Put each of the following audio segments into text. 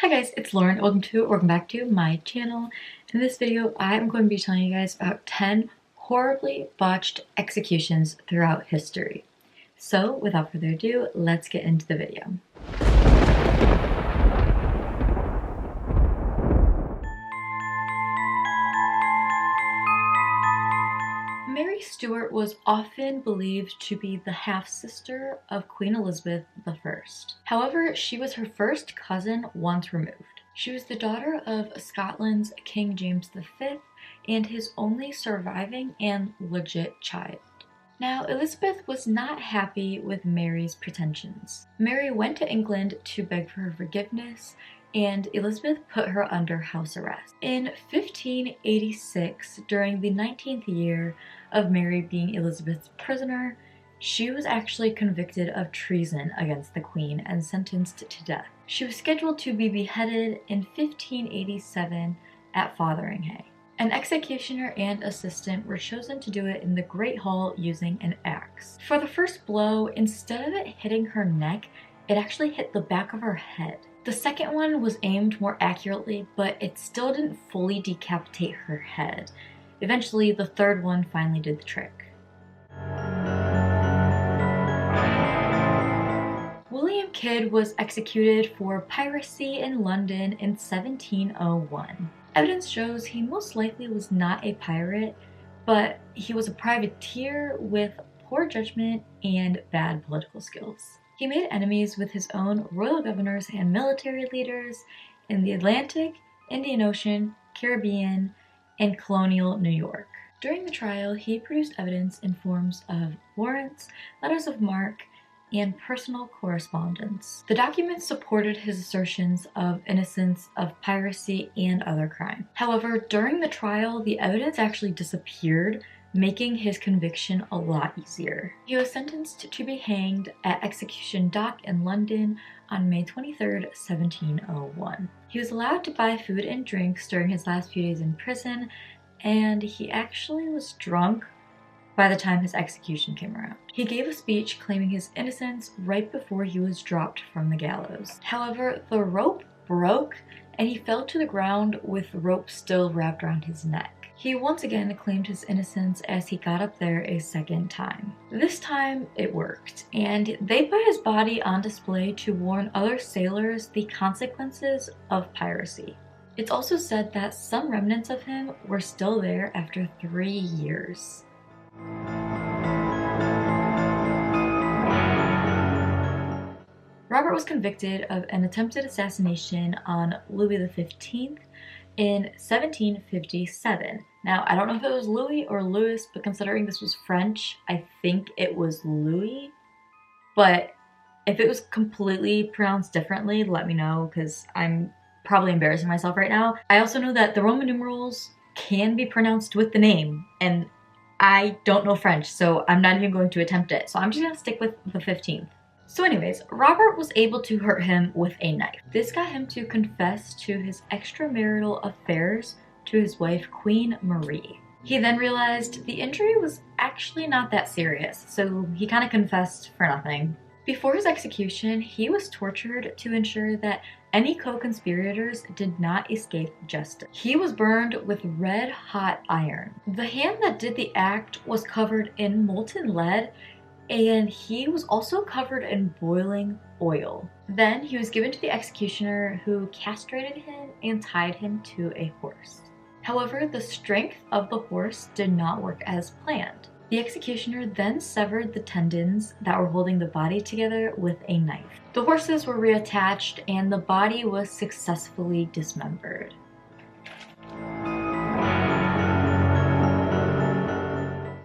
Hi guys, it's Lauren. Welcome back to my channel. In this video, I'm going to be telling you guys about 10 horribly botched executions throughout history. So, without further ado, let's get into the video. Mary Stuart was often believed to be the half-sister of Queen Elizabeth I. However, she was her first cousin once removed. She was the daughter of Scotland's King James V and his only surviving and legit child. Now, Elizabeth was not happy with Mary's pretensions. Mary went to England to beg for her forgiveness, and Elizabeth put her under house arrest. In 1586, during the 19th year of Mary being Elizabeth's prisoner, she was actually convicted of treason against the Queen and sentenced to death. She was scheduled to be beheaded in 1587 at Fotheringhay. An executioner and assistant were chosen to do it in the Great Hall using an axe. For the first blow, instead of it hitting her neck, it actually hit the back of her head. The second one was aimed more accurately, but it still didn't fully decapitate her head. Eventually, the third one finally did the trick. William Kidd was executed for piracy in London in 1701. Evidence shows he most likely was not a pirate, but he was a privateer with poor judgment and bad political skills. He made enemies with his own royal governors and military leaders in the Atlantic, Indian Ocean, Caribbean, and colonial New York. During the trial, he produced evidence in forms of warrants, letters of marque, and personal correspondence. The documents supported his assertions of innocence of piracy and other crime. However, during the trial, the evidence actually disappeared, making his conviction a lot easier. He was sentenced to be hanged at Execution Dock in London on May 23, 1701. He was allowed to buy food and drinks during his last few days in prison, and he actually was drunk by the time his execution came around. He gave a speech claiming his innocence right before he was dropped from the gallows. However, the rope broke and he fell to the ground with the rope still wrapped around his neck. He once again claimed his innocence as he got up there a second time. This time it worked, and they put his body on display to warn other sailors the consequences of piracy. It's also said that some remnants of him were still there after 3 years. Robert was convicted of an attempted assassination on Louis XV in 1757. Now, I don't know if it was Louis or Louis, but considering this was French, I think it was Louis. But if it was completely pronounced differently, let me know, because I'm probably embarrassing myself right now. I also know that the Roman numerals can be pronounced with the name, and I don't know French, so I'm not even going to attempt it. So I'm just gonna stick with the 15th. So anyways, Robert was able to hurt him with a knife. This got him to confess to his extramarital affairs to his wife, Queen Marie. He then realized the injury was actually not that serious, so he kind of confessed for nothing. Before his execution, he was tortured to ensure that any co-conspirators did not escape justice. He was burned with red-hot iron. The hand that did the act was covered in molten lead, and he was also covered in boiling oil. Then he was given to the executioner, who castrated him and tied him to a horse. However, the strength of the horse did not work as planned. The executioner then severed the tendons that were holding the body together with a knife. The horses were reattached and the body was successfully dismembered.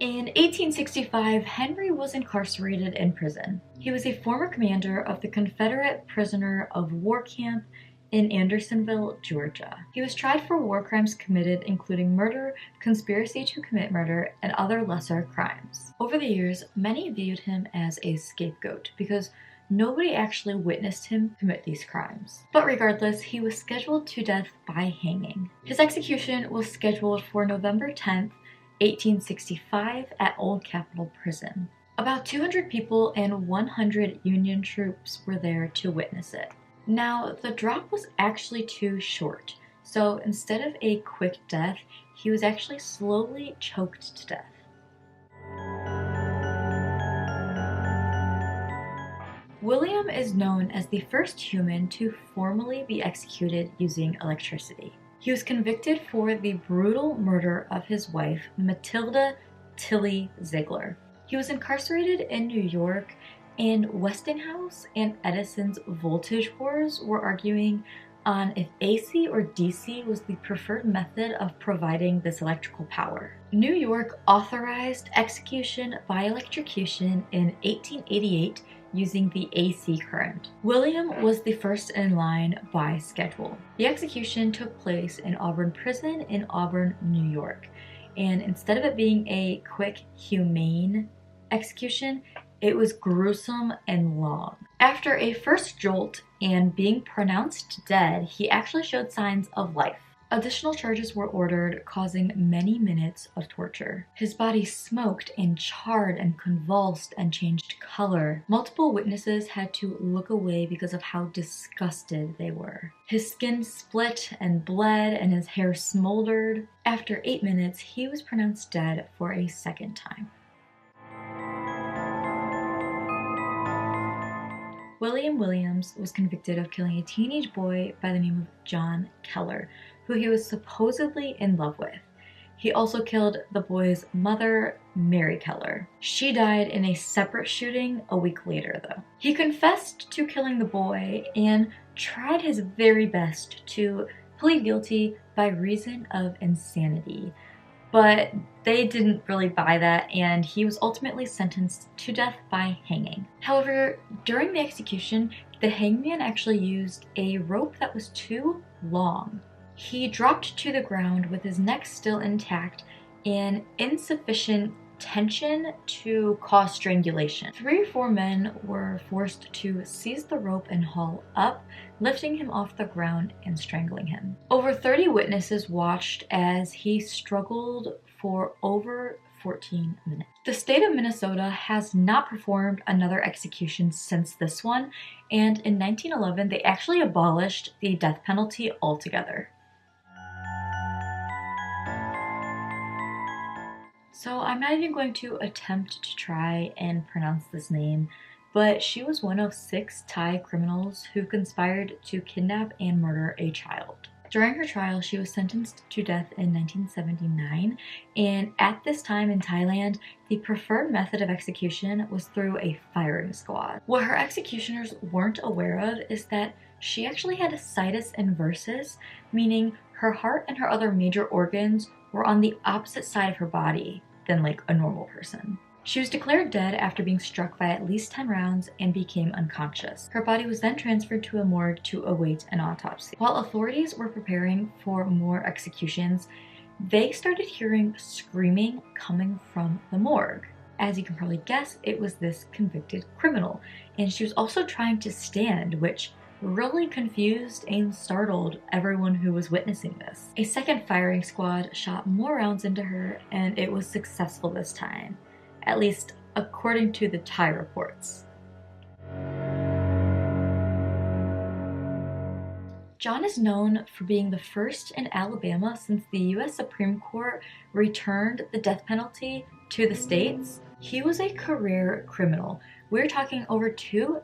In 1865, Henry was incarcerated in prison. He was a former commander of the Confederate prisoner of war camp in Andersonville, Georgia. He was tried for war crimes committed including murder, conspiracy to commit murder, and other lesser crimes. Over the years, many viewed him as a scapegoat because nobody actually witnessed him commit these crimes. But regardless, he was scheduled to death by hanging. His execution was scheduled for November 10th, 1865 at Old Capitol Prison. About 200 people and 100 Union troops were there to witness it. Now, the drop was actually too short, so instead of a quick death, he was actually slowly choked to death. William is known as the first human to formally be executed using electricity. He was convicted for the brutal murder of his wife, Matilda Tilly Ziegler. He was incarcerated in New York, and Westinghouse and Edison's voltage wars were arguing on if AC or DC was the preferred method of providing this electrical power. New York authorized execution by electrocution in 1888 using the AC current. William was the first in line by schedule. The execution took place in Auburn Prison in Auburn, New York. And instead of it being a quick, humane execution, it was gruesome and long. After a first jolt and being pronounced dead, he actually showed signs of life. Additional charges were ordered, causing many minutes of torture. His body smoked and charred and convulsed and changed color. Multiple witnesses had to look away because of how disgusted they were. His skin split and bled and his hair smoldered. After 8 minutes, he was pronounced dead for a second time. William Williams was convicted of killing a teenage boy by the name of John Keller, who he was supposedly in love with. He also killed the boy's mother, Mary Keller. She died in a separate shooting a week later, though. He confessed to killing the boy and tried his very best to plead guilty by reason of insanity. But they didn't really buy that, and he was ultimately sentenced to death by hanging. However, during the execution, the hangman actually used a rope that was too long. He dropped to the ground with his neck still intact and insufficient tension to cause strangulation. 3 or 4 men were forced to seize the rope and haul up, lifting him off the ground and strangling him. Over 30 witnesses watched as he struggled for over 14 minutes. The state of Minnesota has not performed another execution since this one, and in 1911 they actually abolished the death penalty altogether. So I'm not even going to attempt to try and pronounce this name, but she was one of 6 Thai criminals who conspired to kidnap and murder a child. During her trial, she was sentenced to death in 1979, and at this time in Thailand, the preferred method of execution was through a firing squad. What her executioners weren't aware of is that she actually had a situs inversus, meaning her heart and her other major organs were on the opposite side of her body than like a normal person. She was declared dead after being struck by at least 10 rounds and became unconscious. Her body was then transferred to a morgue to await an autopsy. While authorities were preparing for more executions, they started hearing screaming coming from the morgue. As you can probably guess, it was this convicted criminal, and she was also trying to stand, which really confused and startled everyone who was witnessing this. A second firing squad shot more rounds into her, and it was successful this time, at least according to the Thai reports. John is known for being the first in Alabama since the US Supreme Court returned the death penalty to the states. He was a career criminal. We're talking over 24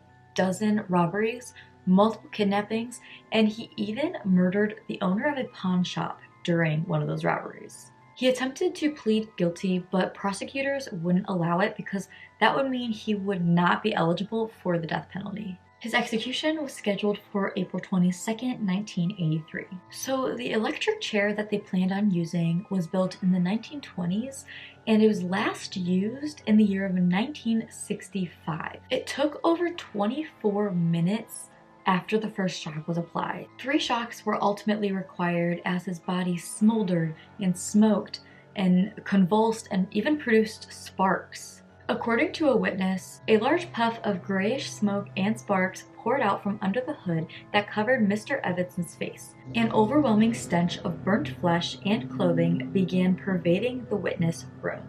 robberies, multiple kidnappings, and he even murdered the owner of a pawn shop during one of those robberies. He attempted to plead guilty, but prosecutors wouldn't allow it because that would mean he would not be eligible for the death penalty. His execution was scheduled for April 22nd, 1983. So the electric chair that they planned on using was built in the 1920s, and it was last used in the year of 1965. It took over 24 minutes after the first shock was applied. 3 shocks were ultimately required as his body smoldered and smoked and convulsed and even produced sparks. According to a witness, a large puff of grayish smoke and sparks poured out from under the hood that covered Mr. Evanson's face. An overwhelming stench of burnt flesh and clothing began pervading the witness room.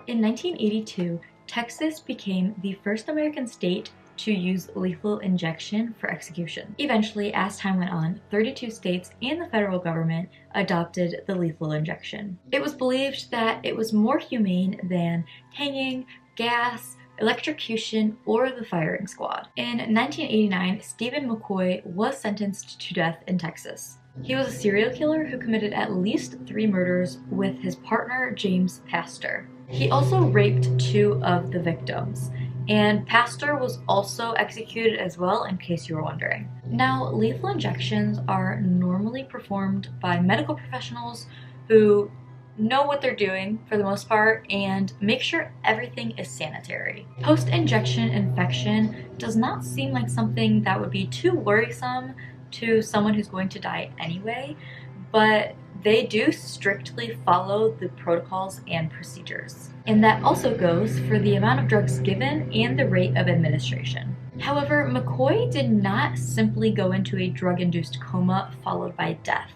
In 1982, Texas became the first American state to use lethal injection for execution. Eventually, as time went on, 32 states and the federal government adopted the lethal injection. It was believed that it was more humane than hanging, gas, electrocution, or the firing squad. In 1989, Stephen McCoy was sentenced to death in Texas. He was a serial killer who committed at least 3 murders with his partner, James Pastor. He also raped 2 of the victims, and Pastor was also executed as well, in case you were wondering. Now, lethal injections are normally performed by medical professionals who know what they're doing for the most part and make sure everything is sanitary. Post-injection infection does not seem like something that would be too worrisome to someone who's going to die anyway, but they do strictly follow the protocols and procedures. And that also goes for the amount of drugs given and the rate of administration. However, McCoy did not simply go into a drug-induced coma followed by death.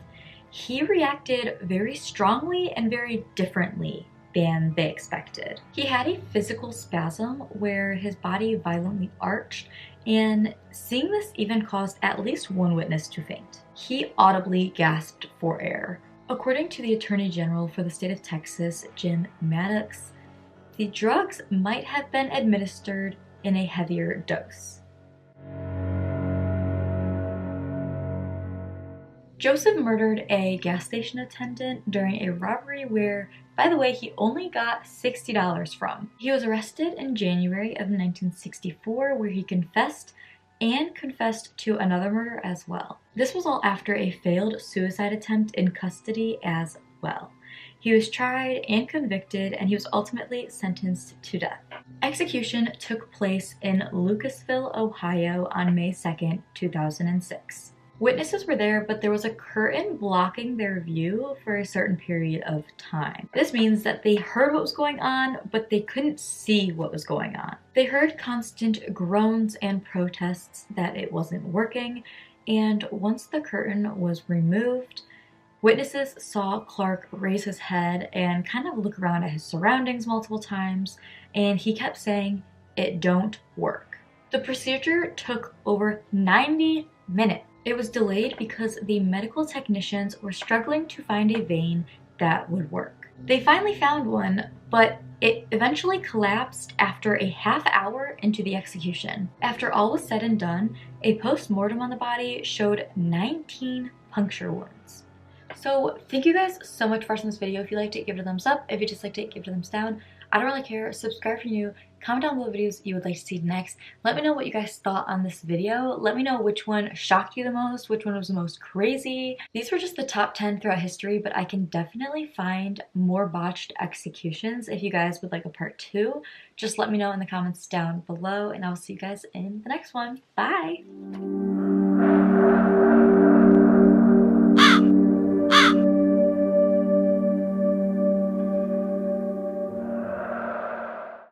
He reacted very strongly and very differently than they expected. He had a physical spasm where his body violently arched, and seeing this even caused at least one witness to faint. He audibly gasped for air. According to the Attorney General for the state of Texas, Jim Maddox, the drugs might have been administered in a heavier dose. Joseph murdered a gas station attendant during a robbery where, by the way, he only got $60 from. He was arrested in January of 1964, where he confessed to another murder as well. This was all after a failed suicide attempt in custody as well. He was tried and convicted, and he was ultimately sentenced to death. Execution took place in Lucasville, Ohio on May 2nd, 2006. Witnesses were there, but there was a curtain blocking their view for a certain period of time. This means that they heard what was going on, but they couldn't see what was going on. They heard constant groans and protests that it wasn't working, and once the curtain was removed, witnesses saw Clark raise his head and kind of look around at his surroundings multiple times, and he kept saying, "It don't work." The procedure took over 90 minutes. It was delayed because the medical technicians were struggling to find a vein that would work. They finally found one, but it eventually collapsed after a half hour into the execution. After all was said and done, a post-mortem on the body showed 19 puncture wounds. So thank you guys so much for watching this video. If you liked it, give it a thumbs up. If you disliked it, give it a thumbs down. I don't really care. Subscribe if you're new. Comment down below videos you would like to see next. Let me know what you guys thought on this video. Let me know which one shocked you the most, which one was the most crazy. These were just the top 10 throughout history, but I can definitely find more botched executions. If you guys would like a part 2, just let me know in the comments down below, and I'll see you guys in the next one. Bye!